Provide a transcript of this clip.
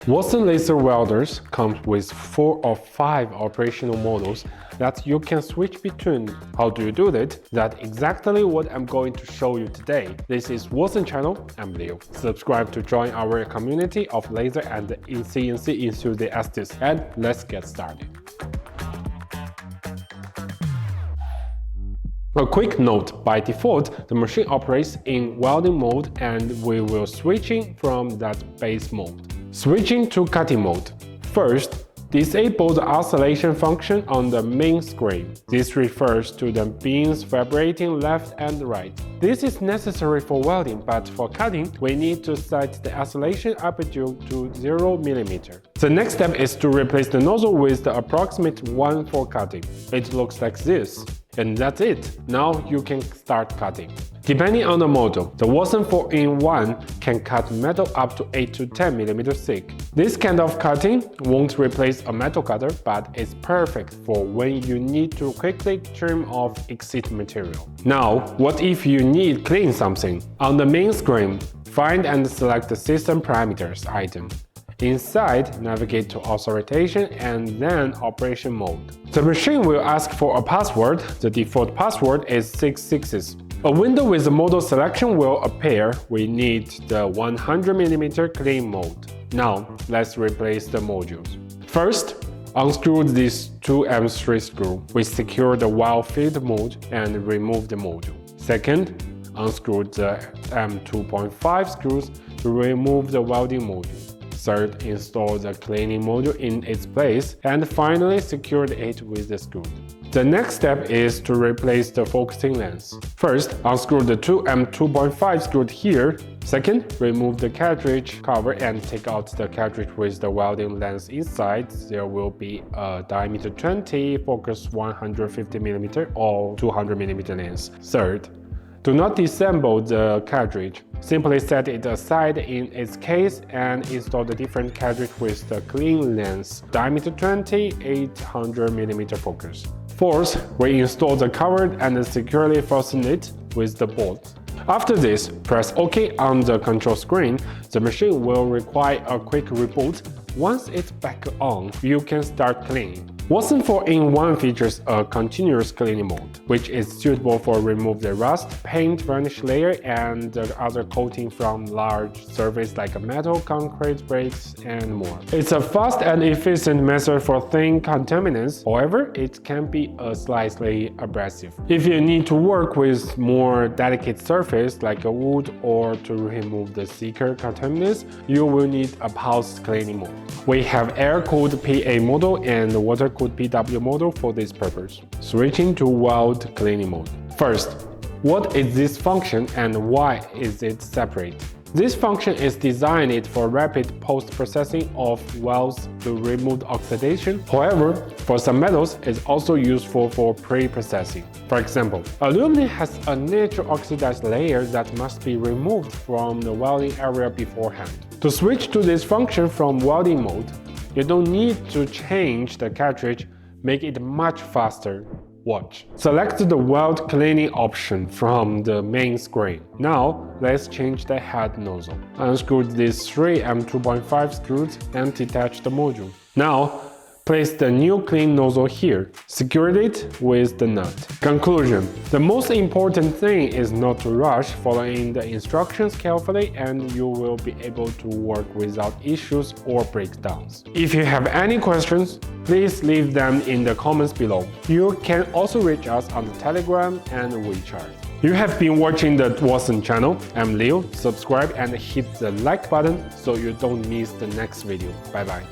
Wattsan laser welders come with 4 or 5 operational models that you can switch between. How do you do that? That's exactly what I'm going to show you today. This is Wattsan channel, I'm Leo. Subscribe to join our community of laser and CNC enthusiasts, and let's get started. A quick note, by default, the machine operates in welding mode and we will switching from that base mode. Switching to cutting mode. First, disable the oscillation function on the main screen. This refers to the beams vibrating left and right. This is necessary for welding, but for cutting, we need to set the oscillation amplitude to 0 mm. The next step is to replace the nozzle with the approximate one for cutting. It looks like this. And that's it. Now you can start cutting. Depending on the model, the Wattsan 4-in-1 can cut metal up to 8 to 10 mm thick. This kind of cutting won't replace a metal cutter, but it's perfect for when you need to quickly trim off excess material. Now, what if you need to clean something? On the main screen, find and select the System Parameters item. Inside, navigate to Authorization and then Operation Mode. The machine will ask for a password. The default password is 6 sixes. A window with the model selection will appear. We need the 100 mm clean mode. Now, let's replace the modules. First, unscrew this 2M3 screw. We secure the weld feed mode and remove the module. Second, unscrew the M2.5 screws to remove the welding module. Third, install the cleaning module in its place, and finally secure it with the screw. The next step is to replace the focusing lens. First, unscrew the 2M2.5 screw here. Second, remove the cartridge cover and take out the cartridge with the welding lens inside. There will be a diameter 20, focus 150 mm or 200 mm lens. Third, do not disassemble the cartridge. Simply set it aside in its case and install the different cartridge with the clean lens, diameter 20, 800 mm focus. Fourth, reinstall the cover and securely fasten it with the bolt. After this, press OK on the control screen. The machine will require a quick reboot. Once it's back on, you can start cleaning. Wattsan 4-in-1 features a continuous cleaning mode, which is suitable for remove the rust, paint, varnish layer, and the other coating from large surfaces like metal, concrete, bricks, and more. It's a fast and efficient method for thin contaminants. However, it can be slightly abrasive. If you need to work with more delicate surface like a wood or to remove the thicker contaminants, you will need a pulse cleaning mode. We have air-cooled PA model and water-cooled PW model for this purpose. Switching to weld cleaning mode. First, what is this function and why is it separate? This function is designed for rapid post-processing of welds to remove oxidation. However, for some metals, it's also useful for pre-processing. For example, aluminum has a natural oxidized layer that must be removed from the welding area beforehand. To switch to this function from welding mode, you don't need to change the cartridge, make it much faster. Watch. Select the weld cleaning option from the main screen. Now, let's change the head nozzle. Unscrew these 3 M2.5 screws and detach the module. Now, place the new clean nozzle here. Secure it with the nut. Conclusion. The most important thing is not to rush, following the instructions carefully, and you will be able to work without issues or breakdowns. If you have any questions, please leave them in the comments below. You can also reach us on the Telegram and WeChat. You have been watching the Wattsan channel. I'm Leo. Subscribe and hit the like button so you don't miss the next video. Bye bye.